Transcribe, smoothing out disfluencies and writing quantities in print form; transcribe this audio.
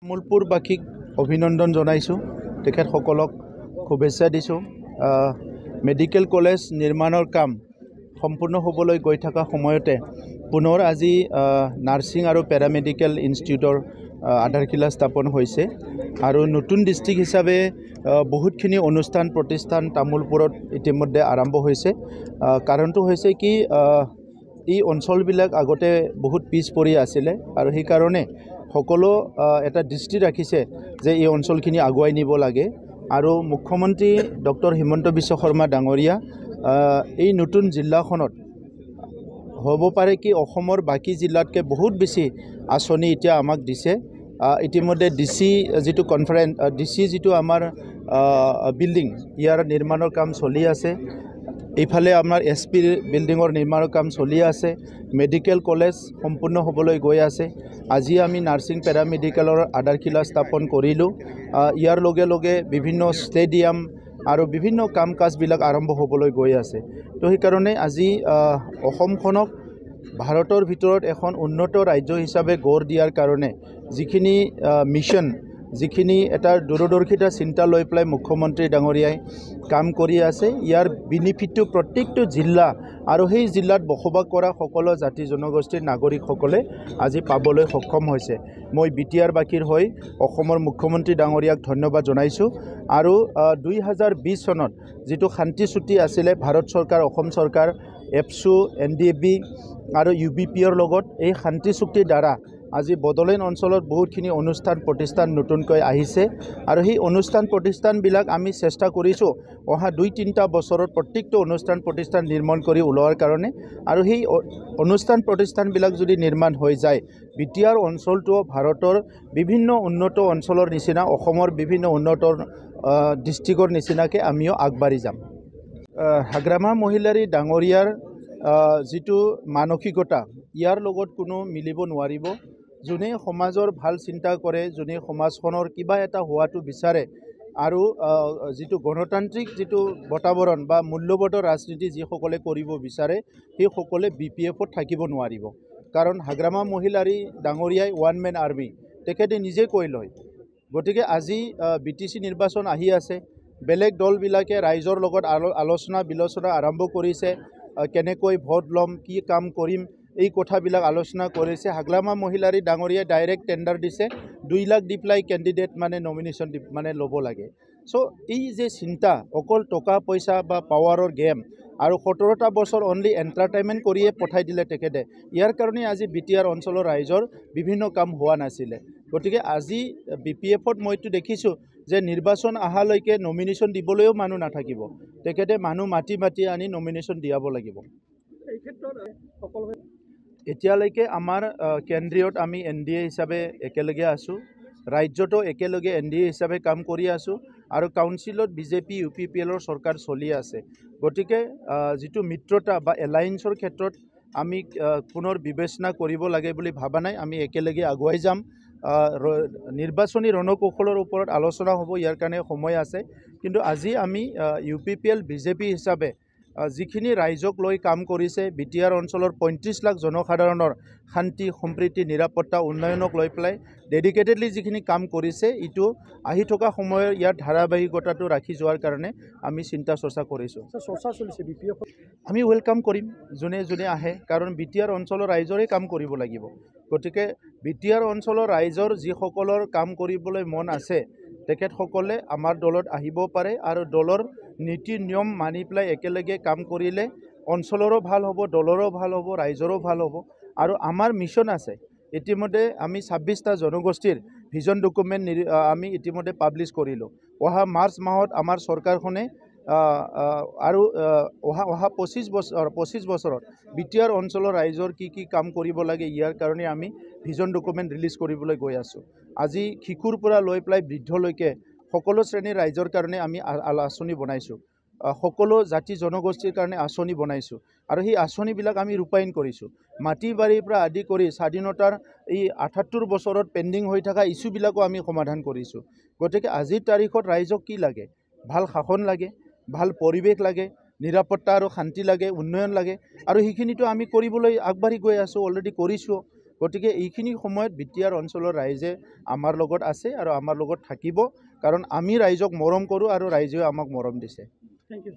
তামোলপুৰবাসীক অভিনন্দন জনাইছোঁ। তেখেতসকলক শুভেচ্ছা দিছোঁ। মেডিকেল কলেজ নিৰ্মাণৰ কাম সম্পূৰ্ণ হ'বলৈ গৈ থকা সময়তে পুনৰ আজি নাৰ্ছিং আৰু পেৰামেডিকেল ইনষ্টিটিউটৰ আধাৰশিলা স্থাপন হৈছে আৰু নতুন ডিষ্ট্ৰিক্ট হিচাপে বহুতখিনি অনুষ্ঠান প্ৰতিষ্ঠান তামোলপুৰত ইতিমধ্যে আৰম্ভ হৈছে। কাৰণটো হৈছে কি এই অঞ্চলবিলাক আগতে বহুত পিছ পৰি আছিলে আৰু সেইকাৰণে সকলো এটা দৃষ্টি ৰাখিছে যে এই অঞ্চলখিনি আগুৱাই নিব লাগে আৰু মুখ্যমন্ত্ৰী ডক্টৰ হিমন্ত বিশ্ব শৰ্মা ডাঙৰীয়া এই নতুন জিলাখনত হ'ব পাৰে কি অসমৰ বাকী জিলাতকৈ বহুত বেছি আঁচনি এতিয়া আমাক দিছে। ইতিমধ্যে ডিচি যিটো কনফাৰেন্স ডিচি যিটো আমাৰ বিল্ডিং ইয়াৰ নিৰ্মাণৰ কাম চলি আছে। এইফালে আমাৰ এছপিৰ বিল্ডিঙৰ নিৰ্মাণৰ কাম চলি আছে। মেডিকেল কলেজ সম্পূৰ্ণ হ'বলৈ গৈ আছে। আজি আমি নাৰ্ছিং পেৰামেডিকেলৰ আধাৰশিলা স্থাপন কৰিলোঁ। ইয়াৰ লগে লগে বিভিন্ন ষ্টেডিয়াম আৰু বিভিন্ন কাম কাজবিলাক আৰম্ভ হ'বলৈ গৈ আছে। তো সেইকাৰণে আজি অসমখনক ভাৰতৰ ভিতৰত এখন উন্নত ৰাজ্য হিচাপে গঢ় দিয়াৰ কাৰণে যিখিনি মিছন যিখিনি এটা দূৰদৰ্শিতা চিন্তা লৈ পেলাই মুখ্যমন্ত্ৰী ডাঙৰীয়াই কাম কৰি আছে, ইয়াৰ বেনিফিটটো প্ৰত্যেকটো জিলা আৰু সেই জিলাত বসবাস কৰা সকলো জাতি জনগোষ্ঠীৰ নাগৰিকসকলে আজি পাবলৈ সক্ষম হৈছে। মই বিটিআৰবাসীৰ হৈ অসমৰ মুখ্যমন্ত্ৰী ডাঙৰীয়াক ধন্যবাদ জনাইছোঁ আৰু 2020 চনত যিটো শান্তি চুক্তি আছিলে ভাৰত চৰকাৰ অসম চৰকাৰ এপছু NDAB আৰু UBPৰ লগত, এই শান্তি চুক্তিৰ দ্বাৰা আজি বড়োলেণ্ড অঞ্চলত বহুতখিনি অনুষ্ঠান প্ৰতিষ্ঠান নতুনকৈ আহিছে আৰু সেই অনুষ্ঠান প্ৰতিষ্ঠানবিলাক আমি চেষ্টা কৰিছোঁ অহা 2-3টা বছৰত প্ৰত্যেকটো অনুষ্ঠান প্ৰতিষ্ঠান নিৰ্মাণ কৰি ওলোৱাৰ কাৰণে। আৰু সেই অনুষ্ঠান প্ৰতিষ্ঠানবিলাক যদি নিৰ্মাণ হৈ যায়, বিটিআৰ অঞ্চলটো ভাৰতৰ বিভিন্ন উন্নত অঞ্চলৰ নিচিনা অসমৰ বিভিন্ন উন্নত ডিষ্ট্ৰিক্টৰ নিচিনাকৈ আমিও আগবাঢ়ি যাম। হাগ্ৰামা মহিলাৰী ডাঙৰীয়াৰ যিটো মানসিকতা ইয়াৰ লগত কোনো মিলিব নোৱাৰিব। যোনে সমাজৰ ভাল চিন্তা কৰে, যোনে সমাজখনৰ কিবা এটা হোৱাটো বিচাৰে আৰু যিটো গণতান্ত্ৰিক যিটো বাতাবৰণ বা মূল্যবোধৰ ৰাজনীতি যিসকলে কৰিব বিচাৰে সেইসকলে BPFত থাকিব নোৱাৰিব। কাৰণ হাগ্ৰামা মহিলাৰী ডাঙৰীয়াই ওৱান মেন আৰ্মি তেখেতে নিজে কৈ লয়। গতিকে আজি BTC নিৰ্বাচন আহি আছে, বেলেগ দলবিলাকে ৰাইজৰ লগত আলোচনা বিলোচনা আৰম্ভ কৰিছে, কেনেকৈ ভোট ল'ম, কি কাম কৰিম, এই কথাবিলাক আলোচনা কৰিছে। হাগ্ৰামা মহিলাৰী ডাঙৰীয়াই ডাইৰেক্ট টেণ্ডাৰ দিছে, 2 লাখ দি পেলাই কেণ্ডিডেট নমিনেশ্যন ল'ব লাগে। চ' এই যে চিন্তা অকল টকা পইচা বা পাৱাৰৰ গেম আৰু 17টা বছৰ অনলি এণ্টাৰটেইনমেণ্ট কৰিয়ে পঠাই দিলে তেখেতে। ইয়াৰ কাৰণে আজি বিটিআৰ অঞ্চলৰ ৰাইজৰ বিভিন্ন কাম হোৱা নাছিলে। গতিকে আজি BPFত মইতো দেখিছোঁ যে নিৰ্বাচন অহালৈকে নমিনেশ্যন দিবলৈও মানুহ নাথাকিব, তেখেতে মানুহ মাতি আনি নমিনেশ্যন দিয়াব লাগিব। এই ক্ষেত্ৰত এতিয়ালৈকে আমাৰ কেন্দ্ৰীয়ত আমি NDA হিচাপে একেলগে আছোঁ, ৰাজ্যতো একেলগে NDA হিচাপে কাম কৰি আছোঁ আৰু কাউন্সিলত BJP UPPLৰ চৰকাৰ চলি আছে। গতিকে যিটো মিত্ৰতা বা এলায়েন্সৰ ক্ষেত্ৰত আমি পুনৰ বিবেচনা কৰিব লাগে বুলি ভাবা নাই। আমি একেলগে আগুৱাই যাম। নিৰ্বাচনী ৰণকৌশলৰ ওপৰত আলোচনা হ'ব, ইয়াৰ কাৰণে সময় আছে। কিন্তু আজি আমি UPPL BJP হিচাপে যিখিনি ৰাইজক লৈ কাম কৰিছে, বিটিআৰ অঞ্চলৰ 35 লাখ জনসাধাৰণৰ শান্তি সম্প্ৰীতি নিৰাপত্তা উন্নয়নক লৈ পেলাই ডেডিকেটেডলি যিখিনি কাম কৰিছে, এইটো আহি থকা সময়ৰ ইয়াৰ ধাৰাবাহিকতাটো ৰাখি যোৱাৰ কাৰণে আমি চিন্তা চৰ্চা কৰিছোঁ। চৰ্চা চলিছে BPF, আমি ৱেলকাম কৰিম যোনে যোনে আহে, কাৰণ বিটিআৰ অঞ্চলৰ ৰাইজৰে কাম কৰিব লাগিব। গতিকে বিটিআৰ অঞ্চলৰ ৰাইজৰ যিসকলৰ কাম কৰিবলৈ মন আছে তেখেতসকলে আমাৰ দলত আহিব পাৰে আৰু দলৰ নীতি নিয়ম মানি পেলাই একেলগে কাম কৰিলে অঞ্চলৰো ভাল হ'ব, দলৰো ভাল হ'ব, ৰাইজৰো ভাল হ'ব। আৰু আমাৰ মিছন আছে, ইতিমধ্যে আমি 26টা জনগোষ্ঠীৰ ভিজন ডকুমেণ্ট আমি ইতিমধ্যে পাব্লিছ কৰিলোঁ। অহা মাৰ্চ মাহত আমাৰ চৰকাৰখনে আৰু অহা 25 বছৰত বিটিআৰ অঞ্চলৰ ৰাইজৰ কি কাম কৰিব লাগে ইয়াৰ কাৰণে আমি ভিজন ডকুমেণ্ট ৰিলিজ কৰিবলৈ গৈ আছোঁ। আজি শিশুৰ পৰা লৈ পেলাই বৃদ্ধলৈকে সকলো শ্ৰেণীৰ ৰাইজৰ কাৰণে আমি আঁচনি বনাইছোঁ, সকলো জাতি জনগোষ্ঠীৰ কাৰণে আঁচনি বনাইছোঁ আৰু সেই আঁচনিবিলাক আমি ৰূপায়ণ কৰিছোঁ। মাটি বাৰীৰ পৰা আদি কৰি স্বাধীনতাৰ এই 78 বছৰত পেণ্ডিং হৈ থকা ইছ্যুবিলাকো আমি সমাধান কৰিছোঁ। গতিকে আজিৰ তাৰিখত ৰাইজক কি লাগে? ভাল শাসন লাগে, ভাল পৰিৱেশ লাগে, নিৰাপত্তা আৰু শান্তি লাগে, উন্নয়ন লাগে আৰু সেইখিনিতো আমি কৰিবলৈ আগবাঢ়ি গৈ আছোঁ, অলৰেডি কৰিছোঁ। গতিকে এইখিনি সময়ত বিটিআৰ অঞ্চলৰ ৰাইজে আমাৰ লগত আছে আৰু আমাৰ লগত থাকিব, কাৰণ আমি ৰাইজক মৰম কৰোঁ আৰু ৰাইজেও আমাক মৰম দিছে। Thank U.